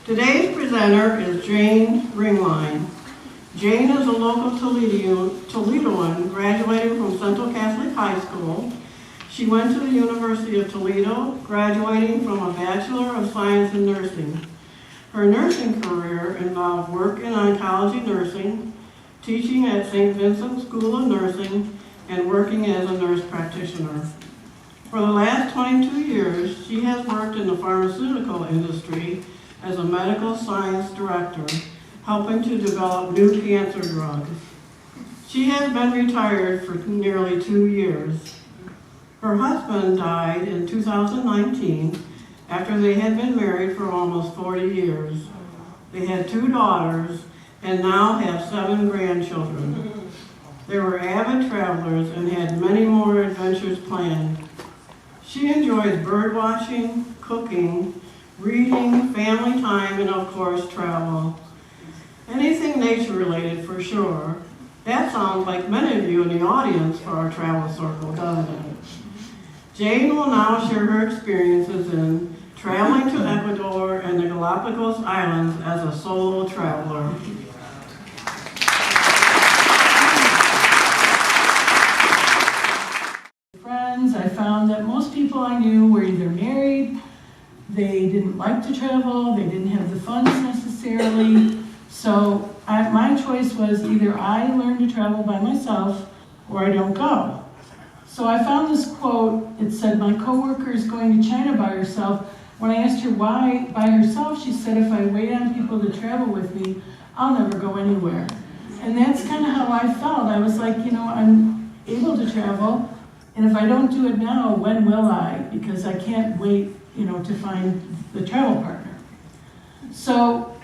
Today's presenter is Jane Ringlein. Jane is a local Toledoan graduating from Central Catholic High School. She went to the University of Toledo, graduating from a Bachelor of Science in Nursing. Her nursing career involved work in oncology nursing, teaching at St. Vincent's School of Nursing, and working as a nurse practitioner. For the last 22 years, she has worked in the pharmaceutical industry as a medical science director, helping to develop new cancer drugs. She has been retired for nearly 2 years. Her husband died in 2019 after they had been married for almost 40 years. They had 2 daughters and now have 7 grandchildren. They were avid travelers and had many more adventures planned. She enjoys bird watching, cooking, reading, family time, and of course travel. Anything nature related for sure. That sounds like many of you in the audience for our travel circle, doesn't it? Jane will now share her experiences in traveling to Ecuador and the Galapagos Islands as a solo traveler. Friends, I found that most people I knew were either married, they didn't like to travel, they didn't have the funds necessarily. So my choice was either I learn to travel by myself or I don't go. So I found this quote. It said, "My coworker is going to China by herself. When I asked her why by herself, she said, if I wait on people to travel with me, I'll never go anywhere." And that's kind of how I felt. I was like, I'm able to travel, and if I don't do it now, when will I? Because I can't wait, to find the travel partner. So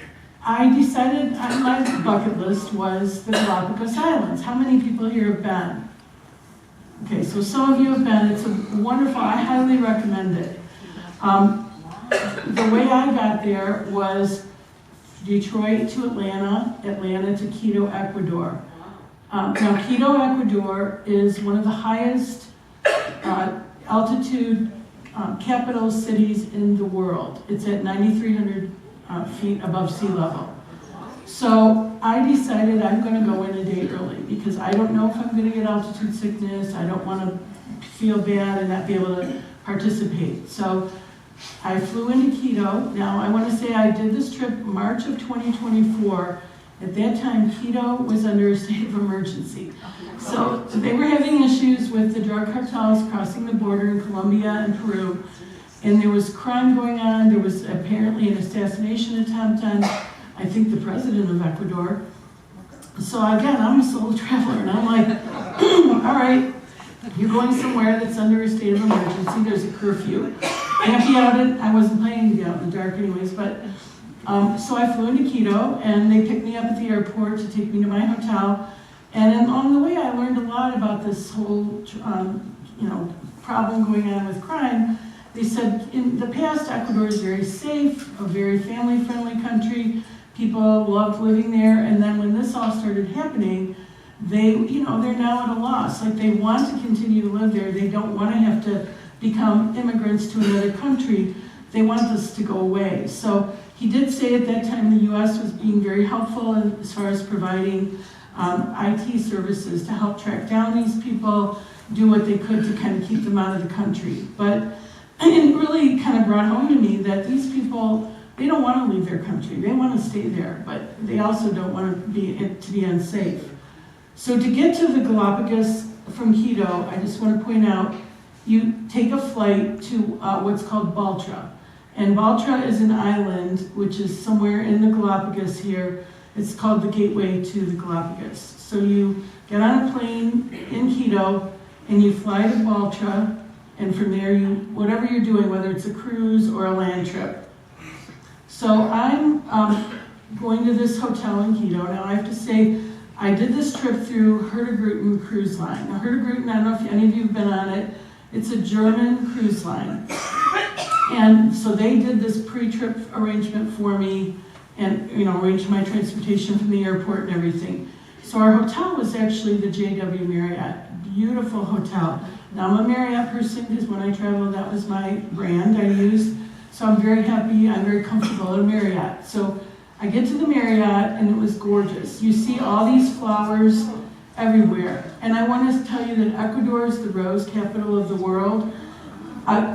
I decided on my bucket list was the Galapagos Islands. How many people here have been? Okay, so some of you have been. It's wonderful. I highly recommend it. The way I got there was Detroit to Atlanta, Atlanta to Quito, Ecuador. Now, Quito, Ecuador is one of the highest altitude capital cities in the world. It's at 9,300 feet above sea level. So I decided I'm going to go in a day early because I don't know if I'm going to get altitude sickness. I don't want to feel bad and not be able to participate. So I flew into Quito. Now I want to say I did this trip March of 2024. At that time, Quito was under a state of emergency. So they were having issues with the drug cartels crossing the border in Colombia and Peru. And there was crime going on. There was apparently an assassination attempt on, I think, the president of Ecuador. So again, I'm a solo traveler, and I'm like, all right, you're going somewhere that's under a state of emergency. There's a curfew. I wasn't planning to be out in the dark anyways, but so I flew into Quito, and they picked me up at the airport to take me to my hotel. And on the way, I learned a lot about this whole, problem going on with crime. They said in the past, Ecuador is very safe, a very family-friendly country. People loved living there, and then when this all started happening, they're now at a loss. Like, they want to continue to live there. They don't want to have to become immigrants to another country. They want this to go away. So he did say at that time the U.S. was being very helpful as far as providing IT services to help track down these people, do what they could to kind of keep them out of the country. But it really kind of brought home to me that these people, they don't want to leave their country. They want to stay there, but they also don't want to be unsafe. So to get to the Galapagos from Quito, I just want to point out, you take a flight to what's called Baltra. And Baltra is an island which is somewhere in the Galapagos here. It's called the gateway to the Galapagos. So you get on a plane in Quito and you fly to Baltra, and from there, whatever you're doing, whether it's a cruise or a land trip. So I'm going to this hotel in Quito. Now I have to say, I did this trip through Ringlein Cruise Line. Now Ringlein, I don't know if any of you have been on it. It's a German cruise line. And so they did this pre-trip arrangement for me and arranged my transportation from the airport and everything. So our hotel was actually the JW Marriott. Beautiful hotel. Now I'm a Marriott person because when I traveled, that was my brand I used. So I'm very happy, I'm very comfortable at a Marriott. So I get to the Marriott and it was gorgeous. You see all these flowers everywhere. And I want to tell you that Ecuador is the rose capital of the world.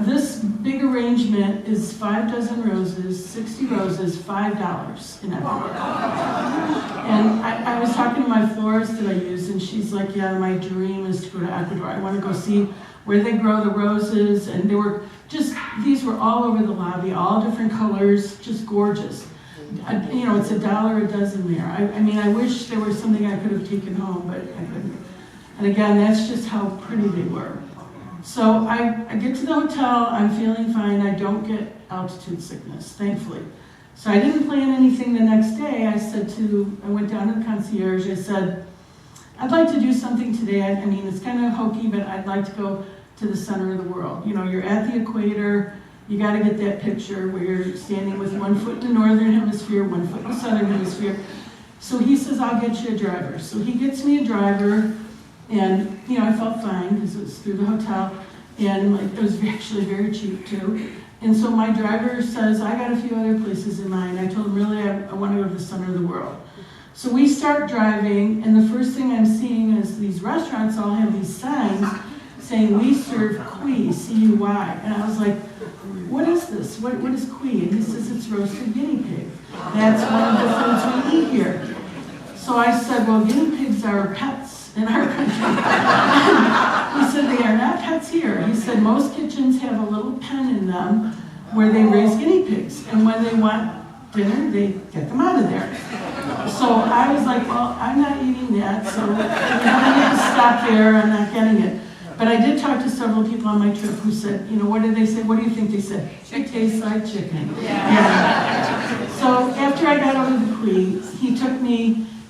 This big arrangement is 5 dozen roses, 60 roses, $5 in Ecuador. And I was talking to my florist that I use, and she's like, yeah, my dream is to go to Ecuador. I want to go see where they grow the roses. And these were all over the lobby, all different colors, just gorgeous. You know, it's $1 a dozen there. I mean, I wish there was something I could have taken home, but I couldn't. And again, that's just how pretty they were. So I get to the hotel, I'm feeling fine, I don't get altitude sickness, thankfully. So I didn't plan anything the next day. I went down to the concierge, I said, I'd like to do something today. I mean, it's kind of hokey, but I'd like to go to the center of the world. You know, you're at the equator, you got to get that picture where you're standing with 1 foot in the northern hemisphere, 1 foot in the southern hemisphere. So he says, I'll get you a driver. So he gets me a driver, and you know, I felt fine because it was through the hotel, and like, it was actually very cheap too. And so my driver says, I got a few other places in mind. I told him, really, I want to go to the center of the world. So we start driving, and the first thing I'm seeing is these restaurants all have these signs saying, we serve cuy, C-U-Y. And I was like, what is this? What is cuy? And he says, it's roasted guinea pig. That's one of the foods we eat here. So I said, well, guinea pigs are pets in our country. He said, they are not pets here. He said, most kitchens have a little pen in them where they raise guinea pigs. And when they want dinner, they get them out of there. So I was like, well, I'm not eating that, so I need to stop there. I'm not getting it. But I did talk to several people on my trip who said, you know, what did they say? What do you think they said? It tastes like chicken. Yeah. So after I got over the cuy,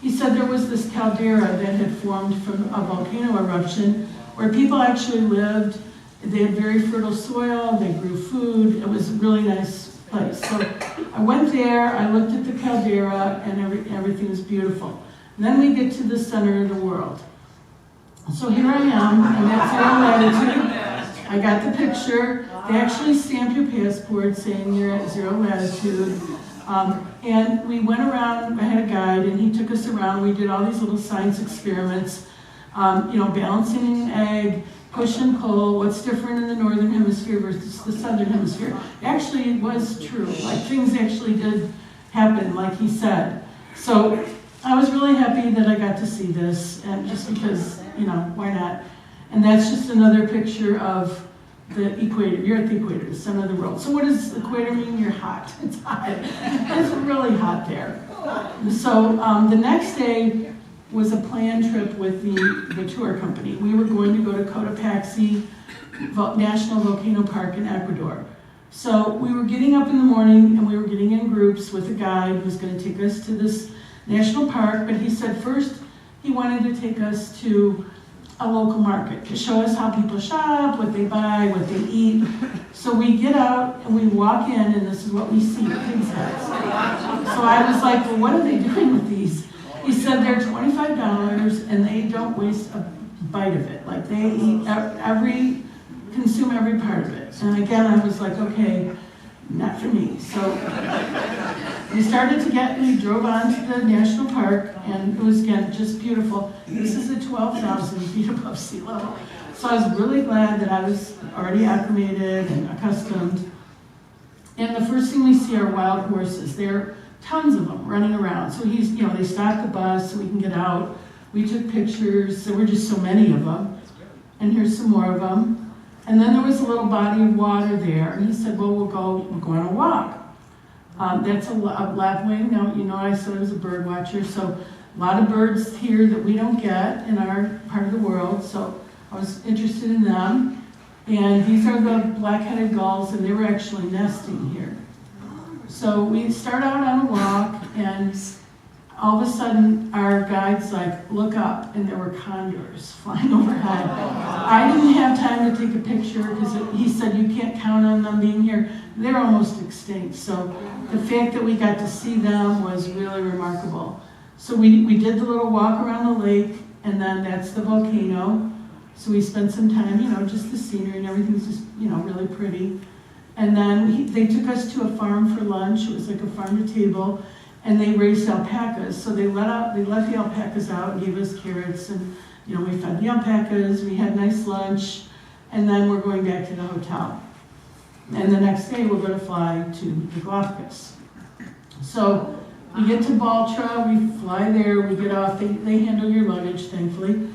he said there was this caldera that had formed from a volcano eruption where people actually lived. They had very fertile soil, they grew food. It was a really nice place. So I went there, I looked at the caldera, and everything was beautiful. And then we get to the center of the world. So here I am, and that's 0 latitude. I got the picture. They actually stamp your passport saying you're at 0 latitude. And we went around, I had a guide, and he took us around. We did all these little science experiments, you know, balancing an egg, push and pull, what's different in the northern hemisphere versus the southern hemisphere. Actually, it was true. Like, things actually did happen, like he said. So I was really happy that I got to see this, and just because, you know, why not? And that's just another picture of the equator. You're at the equator, the center of the world. So what does equator mean? You're hot. It's hot. It's really hot there. So the next day was a planned trip with the tour company. We were going to go to Cotopaxi National Volcano Park in Ecuador. So we were getting up in the morning, and we were getting in groups with a guide who was going to take us to this national park, but he said first he wanted to take us to a local market to show us how people shop, what they buy, what they eat. So we get out and we walk in, and this is what we see, pig's heads. So I was like, well, what are they doing with these? He said they're $25 and they don't waste a bite of it. Like, they eat consume every part of it. And again, I was like, okay, not for me. So we drove on to the national park, and it was, again, just beautiful. This is at 12,000 feet above sea level. So I was really glad that I was already acclimated and accustomed. And the first thing we see are wild horses. There are tons of them running around. So they stopped the bus so we can get out. We took pictures. There were just so many of them. And here's some more of them. And then there was a little body of water there, and he said, well, we'll go on a walk. That's a lapwing. Now, you know, I said I was a bird watcher, so a lot of birds here that we don't get in our part of the world, so I was interested in them. And these are the black-headed gulls, and they were actually nesting here. So we start out on a walk, and all of a sudden, our guide's like, look up, and there were condors flying overhead. I didn't have time to take a picture because he said you can't count on them being here. They're almost extinct. So the fact that we got to see them was really remarkable. So we did the little walk around the lake, and then that's the volcano. So we spent some time, you know, just the scenery and everything's just, you know, really pretty. And then they took us to a farm for lunch. It was like a farm to table, and they raised alpacas. So they let the alpacas out and gave us carrots, and we fed the alpacas. We had nice lunch, and then we're going back to the hotel. And the next day we're going to fly to the Galapagos. So we get to Baltra, we fly there, we get off. They handle your luggage, thankfully.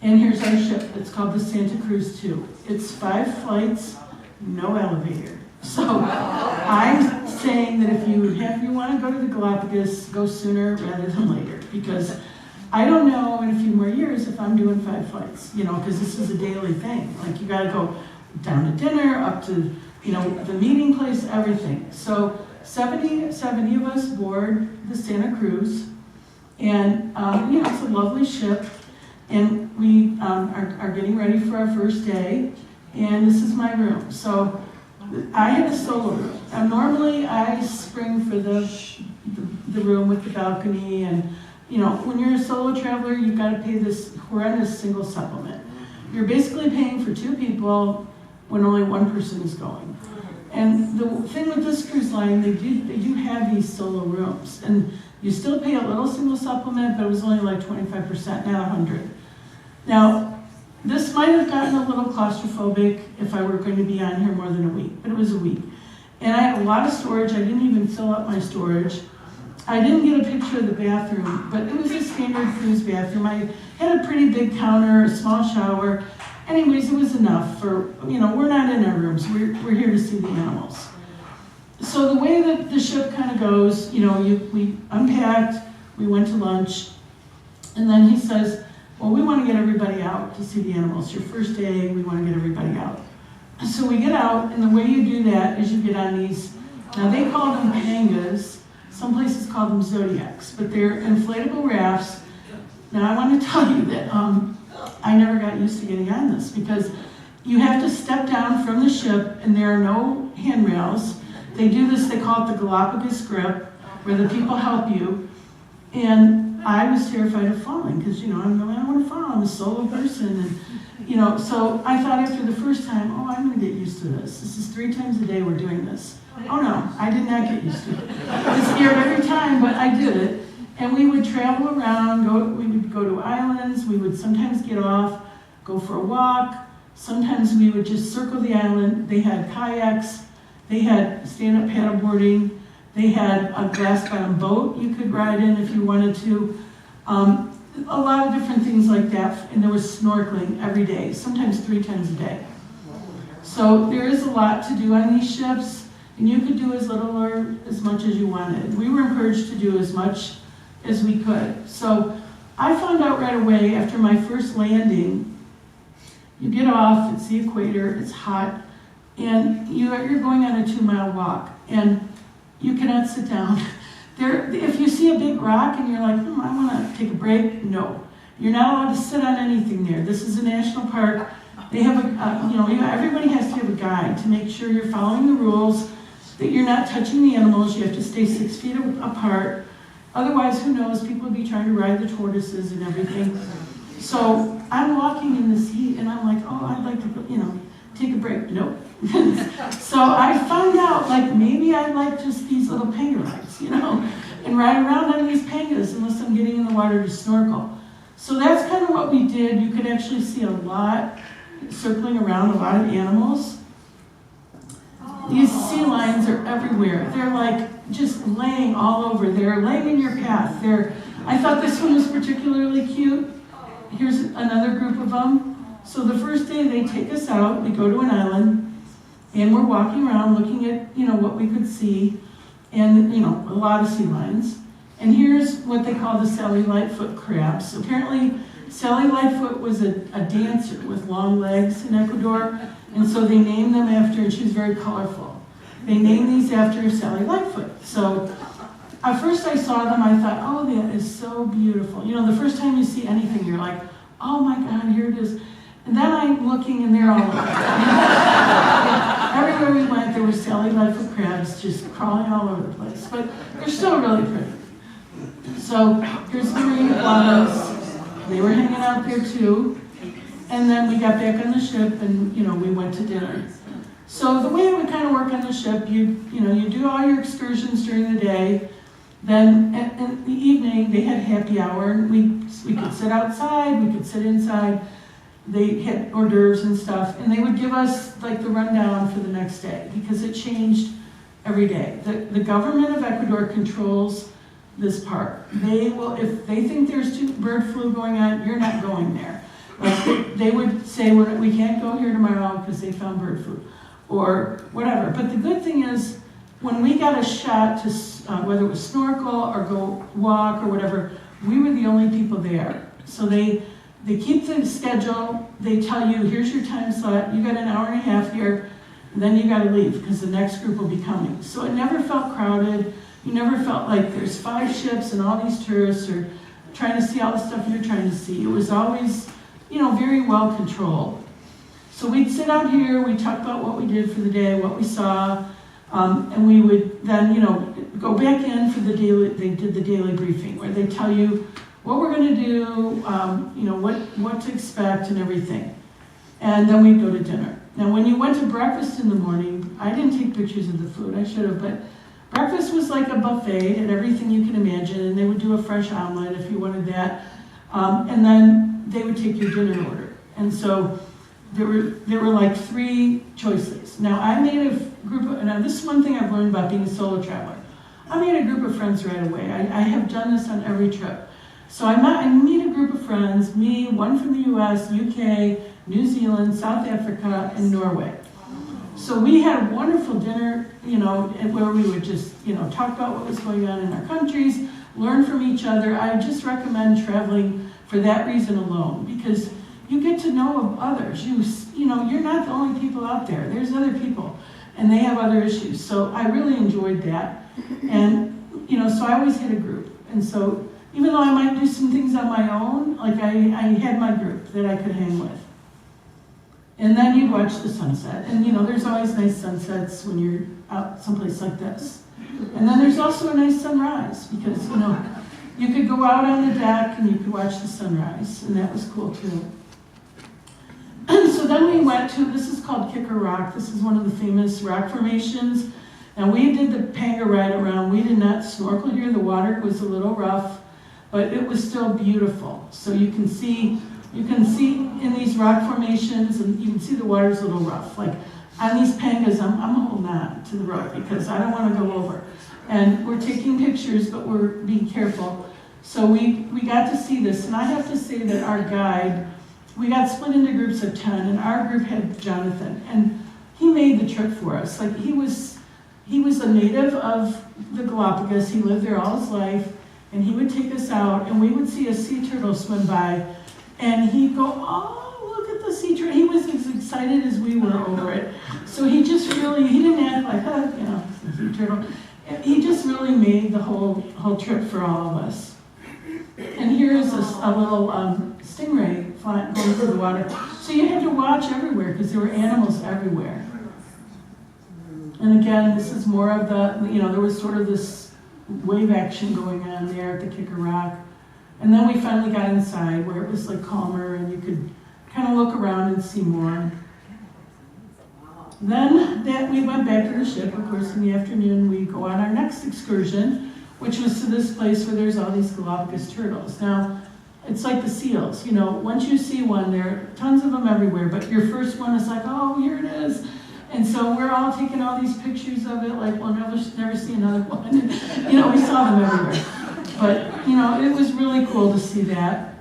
And here's our ship. It's called the Santa Cruz II. It's 5 flights, no elevator. So I'm saying that if you want to go to the Galapagos, go sooner rather than later, because I don't know in a few more years if I'm doing 5 flights, because this is a daily thing. Like, you got to go down to dinner, up to, the meeting place, everything. So 70 of us board the Santa Cruz, and it's a lovely ship, and we are getting ready for our first day, and this is my room. So I had a solo room. Normally I spring for the room with the balcony, and when you're a solo traveler, you've got to pay this horrendous single supplement. You're basically paying for 2 people when only 1 person is going. And the thing with this cruise line, they do have these solo rooms, and you still pay a little single supplement, but it was only like 25%, not 100. Now, this might have gotten a little claustrophobic if I were going to be on here more than a week, but it was a week. And I had a lot of storage. I didn't even fill up my storage. I didn't get a picture of the bathroom, but it was a standard cruise bathroom. I had a pretty big counter, a small shower. Anyways, it was enough for, we're not in our rooms. We're here to see the animals. So the way that the ship kind of goes, we unpacked, we went to lunch, and then he says, well, we want to get everybody out to see the animals. Your first day, we want to get everybody out. So we get out, and the way you do that is you get on these, now they call them pangas, some places call them zodiacs, but they're inflatable rafts. Now I want to tell you that I never got used to getting on this, because you have to step down from the ship, and there are no handrails. They do this, they call it the Galapagos grip, where the people help you. And I was terrified of falling, because, I don't want to fall. I'm a solo person. And, so I thought after the first time, I'm going to get used to this. This is 3 times a day we're doing this. Oh, no, I did not get used to it. I was scared every time, but I did it. And we would travel around, we would go to islands, we would sometimes get off, go for a walk. Sometimes we would just circle the island. They had kayaks, they had stand-up paddleboarding, they had a glass-bottom boat you could ride in if you wanted to. A lot of different things like that, and there was snorkeling every day, sometimes 3 times a day. So there is a lot to do on these ships, and you could do as little or as much as you wanted. We were encouraged to do as much as we could. So I found out right away after my first landing, you get off, it's the equator, it's hot, and you're going on a 2-mile walk, and you cannot sit down. If you see a big rock and you're like, I want to take a break, no. You're not allowed to sit on anything there. This is a national park. They have everybody has to have a guide to make sure you're following the rules, that you're not touching the animals. You have to stay 6 feet apart. Otherwise, who knows, people would be trying to ride the tortoises and everything. So I'm walking in this heat, and I'm like, I'd like to, take a break. Nope. So I found out, maybe I like just these little panga rides, and ride around on these pangas unless I'm getting in the water to snorkel. So that's kind of what we did. You could actually see a lot circling around, a lot of animals. These sea lions are everywhere. They're just laying all over. They're laying in your path. I thought this one was particularly cute. Here's another group of them. So the first day they take us out, we go to an island, and we're walking around looking at, what we could see, and, a lot of sea lions. And here's what they call the Sally Lightfoot crabs. Apparently, Sally Lightfoot was a dancer with long legs in Ecuador, and so they named them after, and she was very colorful. They named these after Sally Lightfoot. So at first I saw them, I thought, that is so beautiful. The first time you see anything, you're like, oh my God, here it is. And then I'm looking, and they're all over. Everywhere we went, there were Sally Lightfoot crabs just crawling all over the place. But they're still really pretty. So here's the marine iguanas. They were hanging out there too. And then we got back on the ship, and we went to dinner. So the way it would kind of work on the ship, you do all your excursions during the day. Then in the evening, they had happy hour, and we could sit outside, we could sit inside. They had hors d'oeuvres and stuff, and they would give us like the rundown for the next day, because it changed every day. The government of Ecuador controls this part. They will, if they think there's bird flu going on, you're not going there. Like they would say, we can't go here tomorrow because they found bird flu, or whatever. But the good thing is, when we got a shot to, whether it was snorkel or go walk or whatever, we were the only people there. So they keep the schedule. They tell you, here's your time slot. You got an hour and a half here, and then you got to leave because the next group will be coming. So it never felt crowded. You never felt like there's 5 ships and all these tourists are trying to see all the stuff you're trying to see. It was always, very well controlled. So we'd sit out here, we'd talk about what we did for the day, what we saw, and we would then, go back in for the daily, they did the daily briefing, where they tell you what we're going to do, what to expect and everything. And then we'd go to dinner. Now, when you went to breakfast in the morning, I didn't take pictures of the food, I should have, but breakfast was like a buffet and everything you can imagine, and they would do a fresh omelet if you wanted that. And then they would take your dinner order. And so there were like 3 choices. Now I made a group of, now this is one thing I've learned about being a solo traveler. I made a group of friends right away. I have done this on every trip. So I meet a group of friends, one from the US, UK, New Zealand, South Africa, and Norway. So we had a wonderful dinner, where we would just, talk about what was going on in our countries, learn from each other. I just recommend traveling for that reason alone, because you get to know of others. You're not the only people out there. There's other people, and they have other issues. So I really enjoyed that. And, so I always had a group. And so even though I might do some things on my own, like I had my group that I could hang with. And then you watch the sunset. And, there's always nice sunsets when you're out someplace like this. And then there's also a nice sunrise, because, you could go out on the deck and you could watch the sunrise, and that was cool too. And so then we went to, this is called Kicker Rock. This is one of the famous rock formations. Now we did the panga ride around. We did not snorkel here. The water was a little rough, but it was still beautiful. So you can see in these rock formations, and you can see the water's a little rough. Like on these pangas, I'm holding on to the rope because I don't want to go over. And we're taking pictures, but we're being careful. So we got to see this, and I have to say that our guide, we got split into groups of 10, and our group had Jonathan, and he made the trip for us. Like he was a native of the Galapagos. He lived there all his life, and he would take us out, and we would see a sea turtle swim by, and he'd go, "Oh, look at the sea turtle." He was as excited as we were over it. So he didn't act like, sea turtle. He just really made the whole trip for all of us. And here's a little stingray going through the water. So you had to watch everywhere because there were animals everywhere. And again, this is more of there was sort of this wave action going on there at the Kicker Rock. And then we finally got inside where it was like calmer and you could kind of look around and see more. Then we went back to the ship. Of course, in the afternoon, we go on our next excursion, which was to this place where there's all these Galapagos turtles. Now, it's like the seals. Once you see one, there are tons of them everywhere, but your first one is like, oh, here it is. And so we're all taking all these pictures of it, like we'll never see another one. We saw them everywhere. But, it was really cool to see that.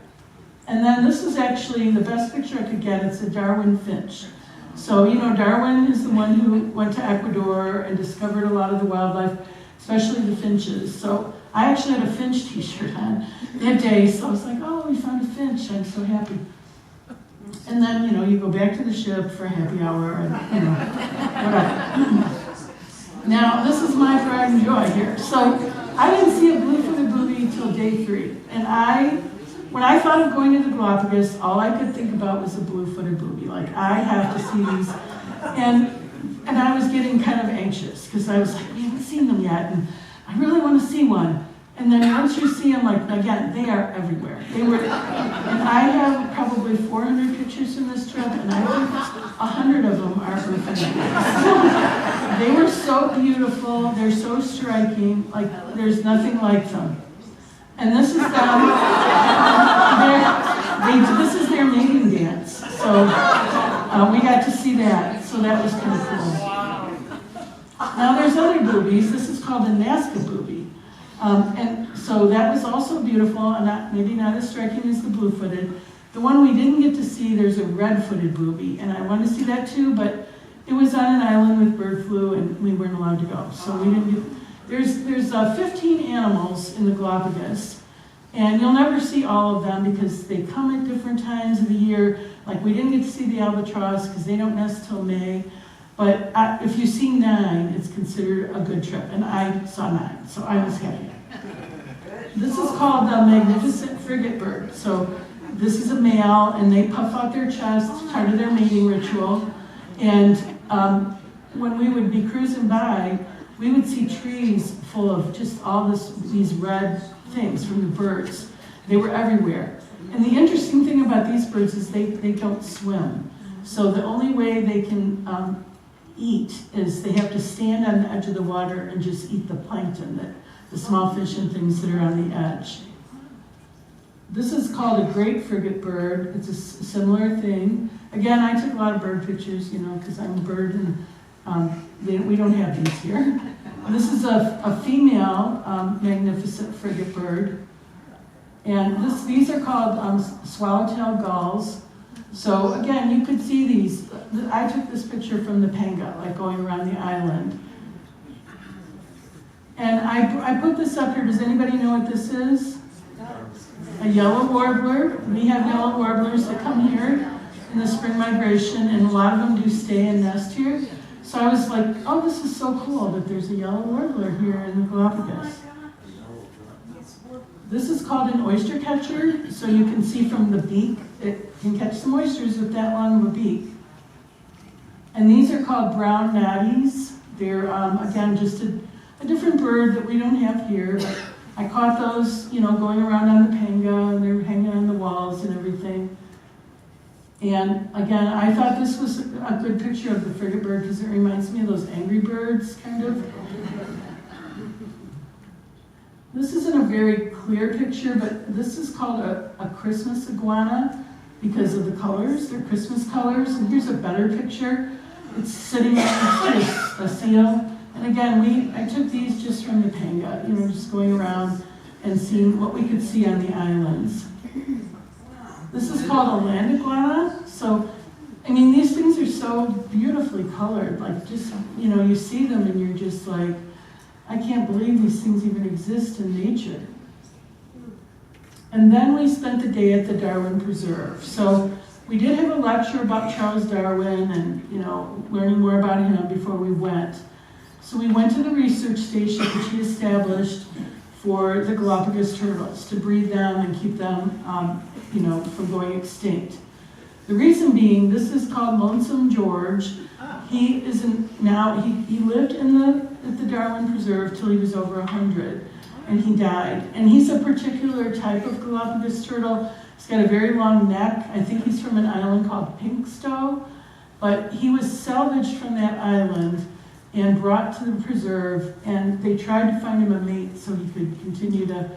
And then this is actually the best picture I could get. It's a Darwin finch. So, Darwin is the one who went to Ecuador and discovered a lot of the wildlife, especially the finches. So I actually had a finch t-shirt on that day, so I was like, oh, we found a finch. I'm so happy. And then, you go back to the ship for happy hour and, whatever. Now, this is my pride and joy here. So I didn't see a blue-footed booby until day 3. And when I thought of going to the Galapagos, all I could think about was a blue-footed booby. Like, I have to see these. And I was getting kind of anxious because I was like, we haven't seen them yet, and I really want to see one. And And then once you see them, like, again, they are everywhere. And I have probably 400 pictures from this trip, and I think 100 of them are from Finland. They were so beautiful, they're so striking, like, there's nothing like them. And this is them, this is their mating dance. So we got to see that, so that was kind of cool. Now there's other boobies. This is called a Nazca boobie. And so that was also beautiful, and maybe not as striking as the blue-footed. The one we didn't get to see, there's a red-footed booby, and I want to see that too, but it was on an island with bird flu, and we weren't allowed to go. So we didn't get. There's 15 animals in the Galapagos, and you'll never see all of them because they come at different times of the year. Like, we didn't get to see the albatross because they don't nest till May. But if you see 9, it's considered a good trip, and I saw 9, so I was happy. This is called the magnificent frigate bird. So this is a male, and they puff out their chest, part of their mating ritual. And when we would be cruising by, we would see trees full of just all these red things from the birds. They were everywhere. And the interesting thing about these birds is they don't swim. So the only way they can eat is they have to stand on the edge of the water and just eat the plankton, the small fish and things that are on the edge. This is called a great frigate bird. It's a similar thing. Again, I took a lot of bird pictures, because I'm a bird, and we don't have these here. This is a female magnificent frigate bird. And these are called swallowtail gulls. So again, you could see these. I took this picture from the Panga, like going around the island. And I put this up here. Does anybody know what this is? A yellow warbler. We have yellow warblers that come here in the spring migration, and a lot of them do stay and nest here. So I was like, oh, this is so cool that there's a yellow warbler here in the Galapagos. This is called an oyster catcher, so you can see from the beak, it can catch some oysters with that long of a beak. And these are called brown natties. They're, again, just a different bird that we don't have here, but I caught those, going around on the Panga, and they're hanging on the walls and everything. And again, I thought this was a good picture of the frigate bird because it reminds me of those Angry Birds, kind of. This isn't a very clear picture, but this is called a Christmas iguana because of the colors. They're Christmas colors. And here's a better picture. It's sitting next to a seal. And again, I took these just from the Panga, just going around and seeing what we could see on the islands. This is called a land iguana. So, these things are so beautifully colored. Like, just, you see them and you're just like, I can't believe these things even exist in nature. And then we spent the day at the Darwin Preserve. So we did have a lecture about Charles Darwin and, learning more about him before we went. So we went to the research station which he established for the Galapagos turtles to breed them and keep them, from going extinct. The reason being, this is called Lonesome George. He lived at the Darwin Preserve till he was over 100, and he died. And he's a particular type of Galapagos turtle. He's got a very long neck. I think he's from an island called Pinkstow, but he was salvaged from that island and brought to the preserve, and they tried to find him a mate so he could continue to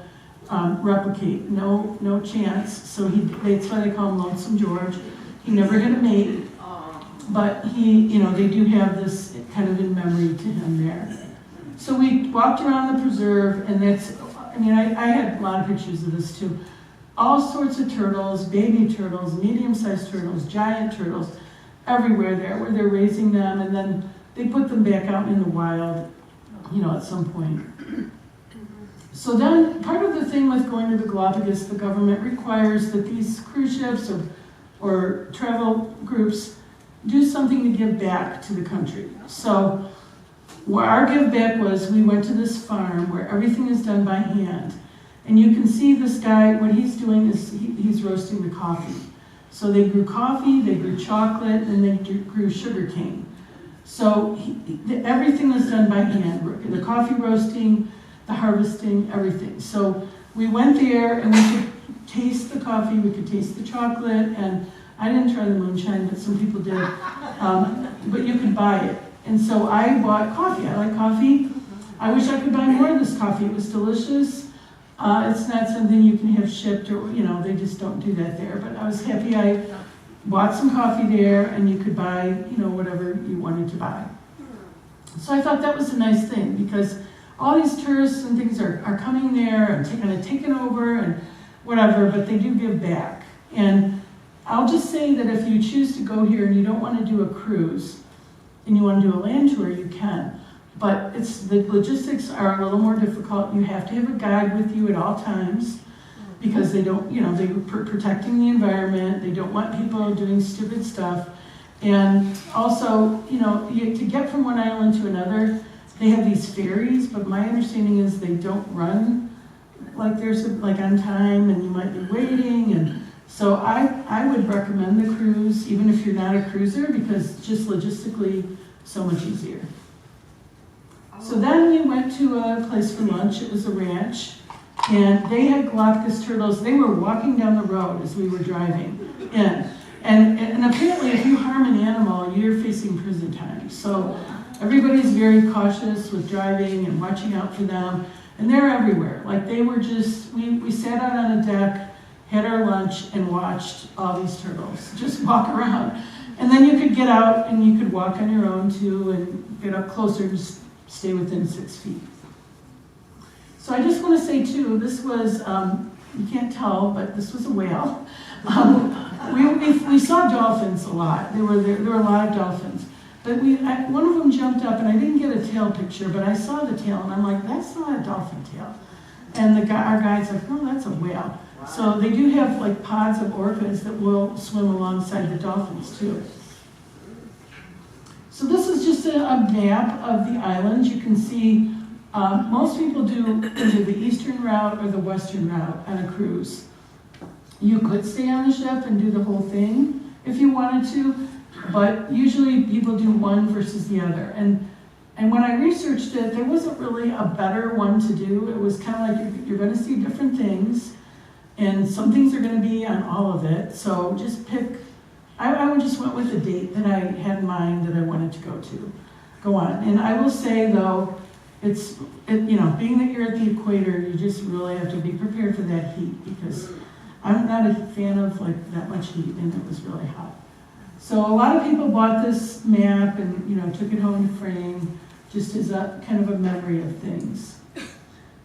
replicate. No chance. So that's why they call him Lonesome George. He never had a mate, but they do have this kind of in memory to him there. So we walked around the preserve, and I had a lot of pictures of this too. All sorts of turtles, baby turtles, medium-sized turtles, giant turtles, everywhere there where they're raising them, and then they put them back out in the wild, at some point. So then part of the thing with going to the Galapagos, the government requires that these cruise ships or travel groups do something to give back to the country. So what our give back was, we went to this farm where everything is done by hand. And you can see this guy, what he's doing is he's roasting the coffee. So they grew coffee, they grew chocolate, and they grew sugar cane. So everything was done by hand. The coffee roasting, the harvesting, everything. So we went there and we could taste the coffee, we could taste the chocolate, and I didn't try the moonshine, but some people did. But you could buy it. And so I bought coffee. I like coffee. I wish I could buy more of this coffee. It was delicious. It's not something you can have shipped, or, they just don't do that there. But I was happy I bought some coffee there, and you could buy, whatever you wanted to buy. So I thought that was a nice thing, because all these tourists and things are coming there and kind of taking over and whatever, but they do give back. And I'll just say that if you choose to go here and you don't want to do a cruise and you want to do a land tour, you can. But the logistics are a little more difficult. You have to have a guide with you at all times, because they don't, they're protecting the environment. They don't want people doing stupid stuff. And also, to get from one island to another, they have these ferries, but my understanding is they don't run like on time, and you might be waiting. And so I would recommend the cruise, even if you're not a cruiser, because it's just logistically so much easier. So then we went to a place for lunch. It was a ranch, and they had Galapagos turtles. They were walking down the road as we were driving in. And apparently, if you harm an animal, you're facing prison time. So everybody's very cautious with driving and watching out for them. And they're everywhere. Like, they were just, we sat out on a deck, had our lunch, and watched all these turtles just walk around. And then you could get out and you could walk on your own too, and get up closer and just stay within 6 feet. So I just want to say too, this was, you can't tell, but this was a whale. We saw dolphins a lot. There were a lot of dolphins. But one of them jumped up, and I didn't get a tail picture, but I saw the tail, and I'm like, that's not a dolphin tail. And our guide's like, no, that's a whale. Wow. So they do have like pods of orcas that will swim alongside the dolphins too. So this is just a map of the islands. You can see most people do either the eastern route or the western route on a cruise. You could stay on the ship and do the whole thing if you wanted to, but usually people do one versus the other. And when I researched it, there wasn't really a better one to do. It was kind of like you're going to see different things, and some things are going to be on all of it. So just pick. I just went with the date that I had in mind that I wanted to go on. And I will say though, being that you're at the equator, you just really have to be prepared for that heat, because I'm not a fan of like that much heat, and it was really hot. So a lot of people bought this map and took it home to frame, just as a kind of a memory of things.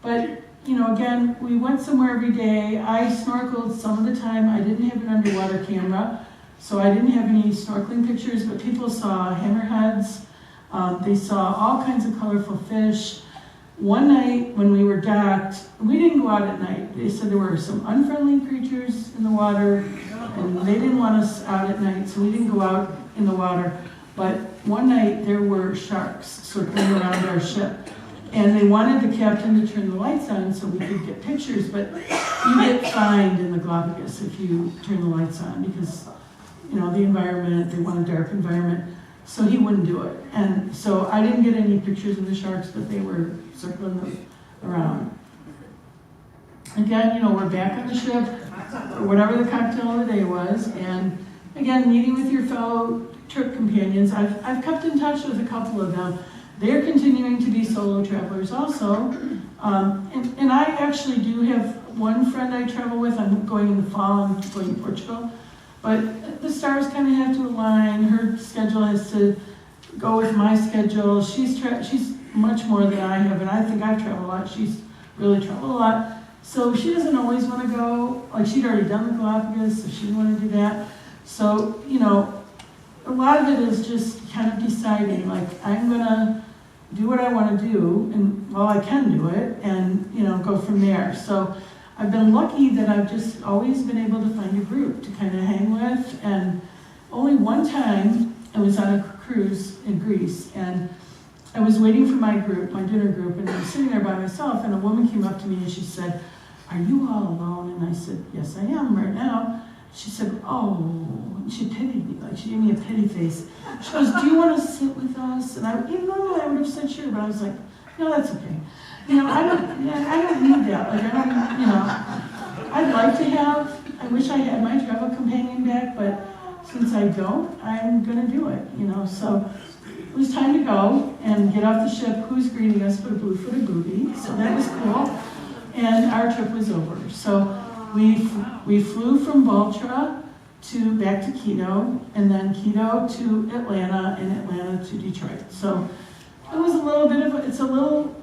But again, we went somewhere every day. I snorkeled some of the time. I didn't have an underwater camera, so I didn't have any snorkeling pictures, but people saw hammerheads. They saw all kinds of colorful fish. One night when we were docked, we didn't go out at night. They said there were some unfriendly creatures in the water, and they didn't want us out at night, so we didn't go out in the water. But one night there were sharks circling around our ship, and they wanted the captain to turn the lights on so we could get pictures, but you get fined in the Galapagos if you turn the lights on, because the environment, they want a dark environment. So he wouldn't do it. And so I didn't get any pictures of the sharks, but they were circling them around. Again, we're back on the ship, or whatever the cocktail of the day was, and again, meeting with your fellow trip companions. I've kept in touch with a couple of them. They're continuing to be solo travelers also. And I actually do have one friend I travel with. I'm going in the fall, I'm going to Portugal. But the stars kind of have to align. Her schedule has to go with my schedule. She's much more than I have, and I think I've traveled a lot. She's really traveled a lot. So she doesn't always want to go. Like, she'd already done the Galapagos, so she didn't want to do that. So, a lot of it is just kind of deciding, like, I'm going to do what I want to do, and well, I can do it, and, go from there. So I've been lucky that I've just always been able to find a group to kind of hang with. And only one time I was on a cruise in Greece, and I was waiting for my group, my dinner group, and I was sitting there by myself, and a woman came up to me and she said, "Are you all alone?" And I said, "Yes, I am right now." She said, "Oh," and she pitied me, like she gave me a pity face. She goes, "Do you want to sit with us?" And normally I would have said sure, but I was like, "No, that's okay." You know, I don't need that. Like, I don't, you know, I'd like to have, I wish I had my travel companion back, but since I don't, I'm gonna do it, you know, so it was time to go and get off the ship. Who's greeting us but a blue-footed booby, so that was cool. And our trip was over. So we flew from Baltra back to Quito, and then Quito to Atlanta, and Atlanta to Detroit. So it was a little bit of it's a little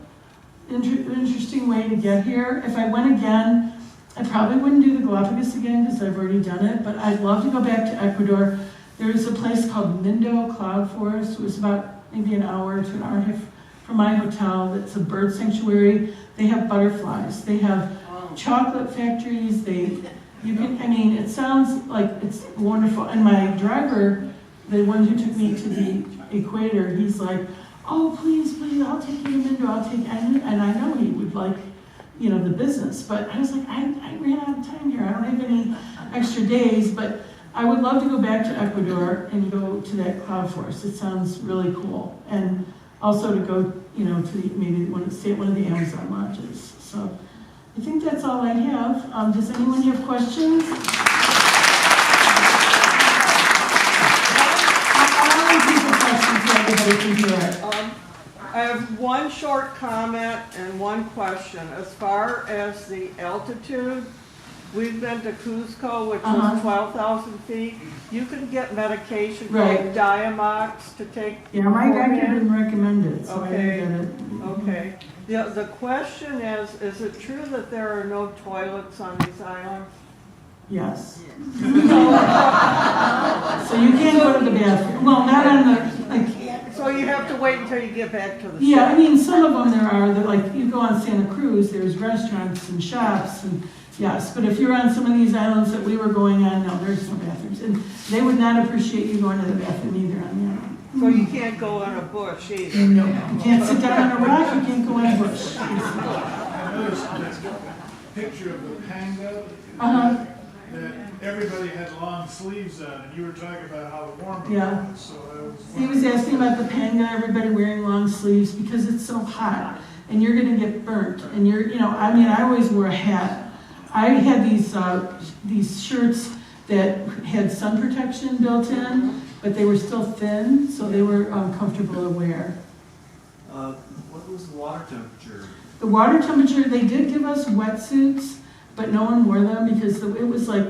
interesting way to get here. If I went again, I probably wouldn't do the Galapagos again because I've already done it, but I'd love to go back to Ecuador. There's a place called Mindo Cloud Forest. It was about maybe an hour to an hour and a half from my hotel. It's a bird sanctuary. They have butterflies. They have chocolate factories. It sounds like it's wonderful. And my driver, the one who took me to the equator, he's like, oh, please, I'll take you to Mindo. And I know he would like, you know, the business. But I was like, I ran out of time here. I don't have any extra days, but I would love to go back to Ecuador and go to that cloud forest. It sounds really cool. And also to go, you know, to stay at one of the Amazon lodges. So I think that's all I have. Does anyone have questions? I want to keep the questions so everybody can hear it. I have one short comment and one question. As far as the altitude, we've been to Cuzco, which is 12,000 feet. You can get medication called Diamox to take. Yeah, my doctor didn't recommend it, so okay. I didn't get it. Okay. The question is it true that there are no toilets on these islands? Yes. So you can't go to the bathroom. Well, not on the, So you have to wait until you get back to the yeah, ship. I mean, some of them there are, that like, you go on Santa Cruz, there's restaurants and shops, and yes, but if you're on some of these islands that we were going on, no, there's no bathrooms. And they would not appreciate you going to the bathroom either on the island. So you can't go on a bush either. No, you can't sit down on a rock, you can't go in a bush. I noticed that picture of the panga, that everybody had long sleeves on, and you were talking about how warm it was, so I was... He was asking about the panga, everybody wearing long sleeves, because it's so hot, and you're gonna get burnt, and I always wore a hat. I had these shirts that had sun protection built in, but they were still thin, so they were comfortable to wear. What was the water temperature? The water temperature, they did give us wetsuits, but no one wore them because it was like,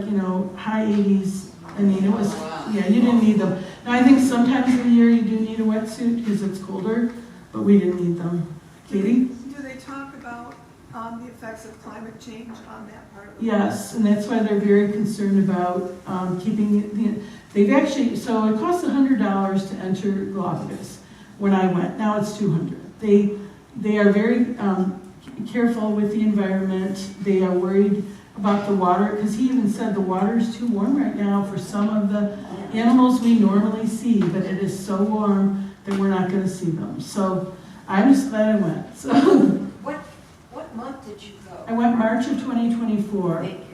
high 80s. I mean, it was, yeah, you didn't need them. Now, I think sometimes in the year you do need a wetsuit because it's colder, but we didn't need them. Katie? Do they talk about the effects of climate change on that part of the Yes, and that's why they're very concerned about keeping they've actually, so it costs $100 to enter Galapagos when I went. Now it's $200. They are very careful with the environment. They are worried about the water, because he even said the water is too warm right now for some of the animals we normally see, but it is so warm that we're not going to see them. So I'm just glad I went. So What month did you go? I went March of 2024. Thank you.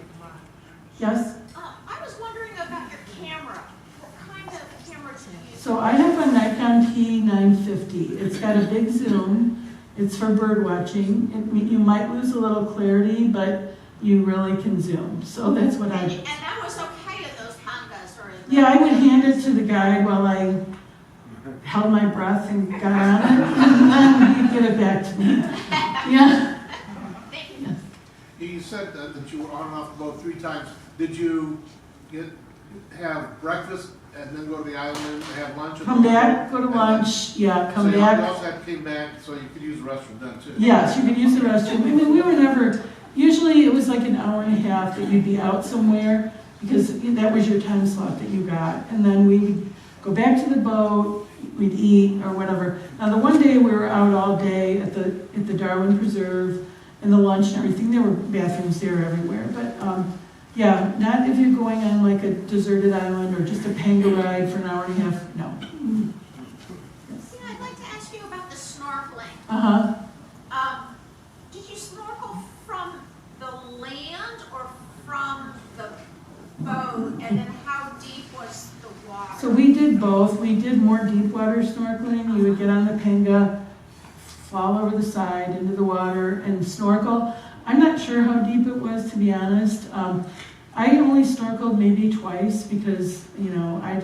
Yes? I was wondering about your camera. What kind of camera do you use? So I have a Nikon T950. It's got a big zoom. It's for bird watching. You might lose a little clarity, but you really can zoom. So that's what And that was okay in those pangas, or? Yeah, I would hand it to the guy while I held my breath and got on it, and then he'd give it back to me. Yeah. Thank you. Yes. You said that you were on and off the boat 3 times. Did you have breakfast and then go to the island and have lunch? Come back, go to lunch, yeah, come so back. So you also came back so you could use the restroom then too? Yes, you could use the restroom. I mean, we were never, usually it was like an hour and a half that you'd be out somewhere, because that was your time slot that you got. And then we would go back to the boat, we'd eat or whatever. Now the one day we were out all day at the Darwin Preserve, and the lunch and everything. There were bathrooms there everywhere, but yeah, not if you're going on like a deserted island or just a panga ride for an hour and a half, no. I'd like to ask you about the snorkeling. Did you snorkel from the land or from the boat? And then how deep was the water? So we did both. We did more deep water snorkeling. You would get on the panga, fall over the side into the water and snorkel. I'm not sure how deep it was, to be honest. I only snorkeled maybe twice because, you know, I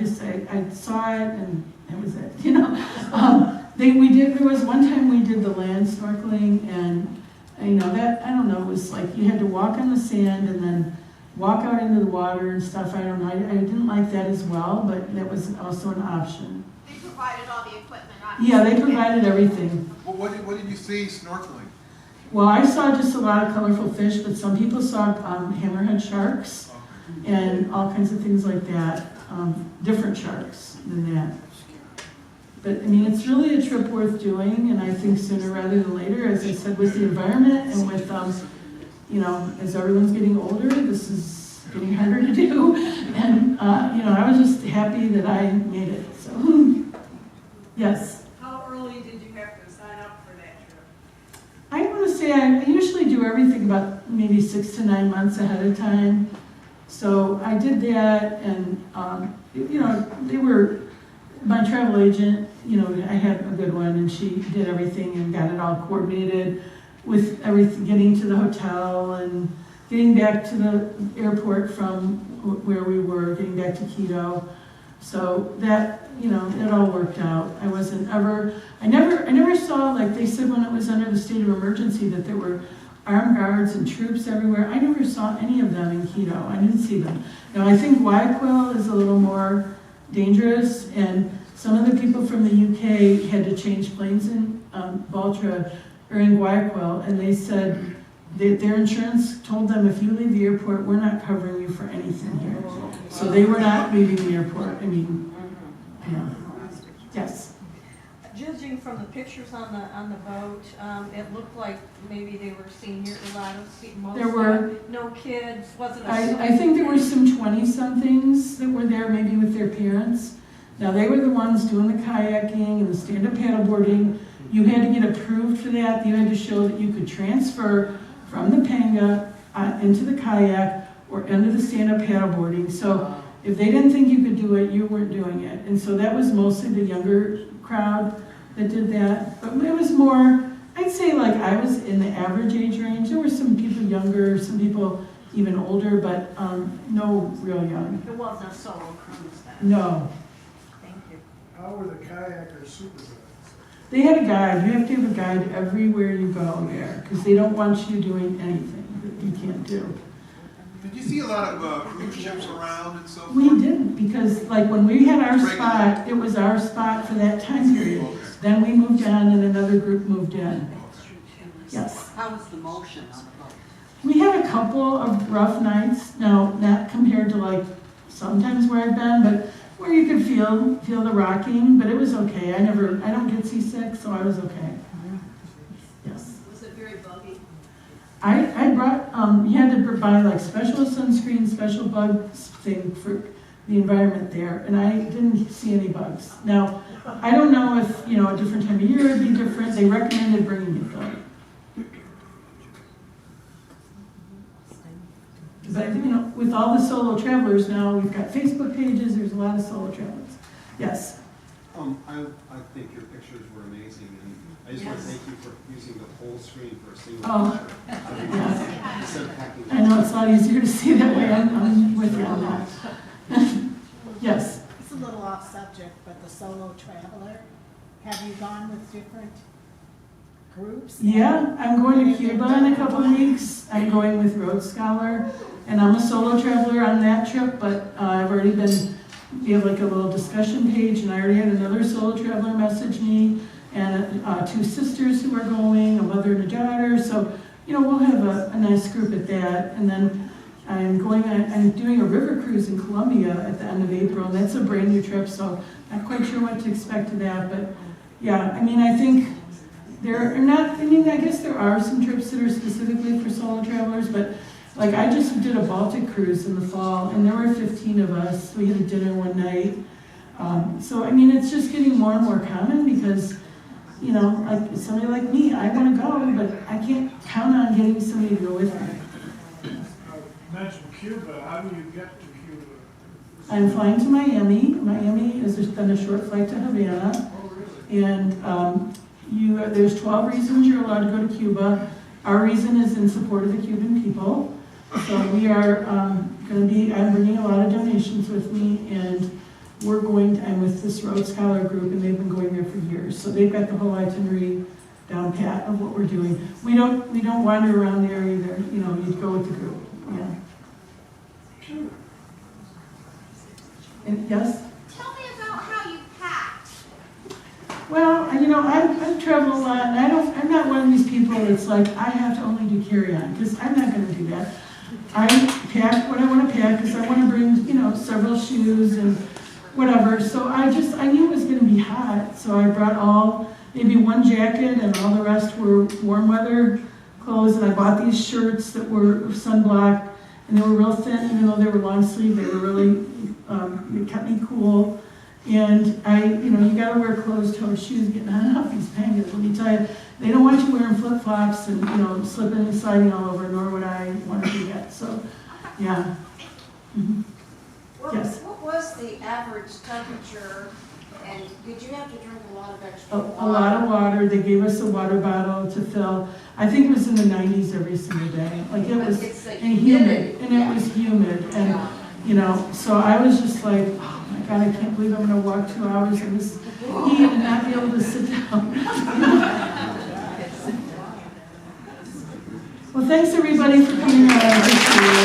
saw it and that was it, you know. There was one time we did the land snorkeling, and, you know, that, I don't know, it was like you had to walk on the sand and then walk out into the water and stuff. I don't know, I didn't like that as well, but that was also an option. They provided all the equipment. Yeah, they provided everything. Well, what did you see snorkeling? Well, I saw just a lot of colorful fish, but some people saw hammerhead sharks and all kinds of things like that, different sharks than that. But I mean, it's really a trip worth doing, and I think sooner rather than later, as I said, with the environment and with, you know, as everyone's getting older, this is getting harder to do. And, you know, I was just happy that I made it, so, yes. How early did you have to sign up for that trip? I want to say I usually do everything about maybe 6 to 9 months ahead of time. So I did that, and, you know, my travel agent, you know, I had a good one, and she did everything and got it all coordinated with everything, getting to the hotel and getting back to the airport from where we were, getting back to Quito. So that, you know, it all worked out. I never saw, like they said when it was under the state of emergency, that there were armed guards and troops everywhere. I never saw any of them in Quito. I didn't see them. Now, I think Guayaquil is a little more dangerous, and some of the people from the UK had to change planes in Baltra or in Guayaquil, and they said that their insurance told them, if you leave the airport, we're not covering you for anything here. So they were not leaving the airport. I mean, yeah. Yes. Judging from the pictures on the boat, it looked like maybe they were senior, a lot of most There were no kids. Wasn't I think there were some 20-somethings that were there, maybe with their parents. Now, they were the ones doing the kayaking and the stand-up paddleboarding. You had to get approved for that. You had to show that you could transfer from the panga into the kayak or into the stand-up paddleboarding. So if they didn't think you could do it, you weren't doing it. And so that was mostly the younger crowd that did that. But it was more, I'd say like I was in the average age range. There were some people younger, some people even older, but no real young. It wasn't a solo cruise then. No. Thank you. How were the kayakers supervised? They had a guide. You have to have a guide everywhere you go there, because they don't want you doing anything that you can't do. Did you see a lot of cruise ships around and so forth? We didn't, because like when we had our spot, it was our spot for that time period. Okay. Then we moved on and another group moved in. Yes. How was the motion on the boat? We had a couple of rough nights. Now, not compared to like sometimes where I've been, but where you could feel the rocking, but it was okay. I don't get seasick, so I was okay. Yes. Was it very buggy? I brought, you had to buy like special sunscreen, special bug thing for the environment there, and I didn't see any bugs. Now, I don't know if, you know, a different time of year would be different. They recommended bringing it though. But, you know, with all the solo travelers now, we've got Facebook pages, there's a lot of solo travelers. Yes? I think your pictures were amazing, and I just want to thank you for using the whole screen for a single picture. Yeah. Instead of hacking. I know it's a lot easier to see that way. I'm with you on that. Yes? It's a little off subject, but the solo traveler, have you gone with different groups? Yeah, I'm going to Cuba in a couple of weeks. I'm going with Road Scholar, and I'm a solo traveler on that trip, but I've already we have like a little discussion page, and I already had another solo traveler message me, and 2 sisters who are going, a mother and a daughter, so, you know, we'll have a nice group at that. And then I'm doing a river cruise in Colombia at the end of April, and that's a brand new trip, so not quite sure what to expect to that, but yeah, I mean, I think I guess there are some trips that are specifically for solo travelers, but like I just did a Baltic cruise in the fall, and there were 15 of us. We had a dinner one night. So, I mean, it's just getting more and more common because, you know, like somebody like me, I want to go, but I can't count on getting somebody to go with me. You mentioned Cuba. How do you get to Cuba? I'm flying to Miami. Miami is then a short flight to Havana. Oh, really? And there's 12 reasons you're allowed to go to Cuba. Our reason is in support of the Cuban people. So we are I'm bringing a lot of donations with me, and I'm with this Rhodes Scholar group, and they've been going there for years. So they've got the whole itinerary down pat of what we're doing. We don't wander around there either, you go with the group, yeah. And yes? Tell me about how you packed. Well, I've traveled a lot, and I'm not one of these people that's like, I have to only do carry-on, because I'm not gonna do that. I pack what I want to pack, because I want to bring, several shoes and whatever. So I knew it was going to be hot, so I brought maybe one jacket, and all the rest were warm weather clothes, and I bought these shirts that were sunblock, and they were real thin, even though they were long sleeve, they were really, they kept me cool. And you gotta wear closed-toed shoes getting on off these pangas. Let me tell you, they don't want you wearing flip-flops and, slipping and sliding all over, nor would I want to do that. So, yeah. Mm-hmm. Yes. What was the average temperature, and did you have to drink a lot of extra water? A lot of water. They gave us a water bottle to fill. I think it was in the 90s every single day. Like it was, and humid, and it was humid, and so I was just like, oh my God, I can't believe I'm going to walk 2 hours in this heat and not be able to sit down. Well, thanks everybody for coming out.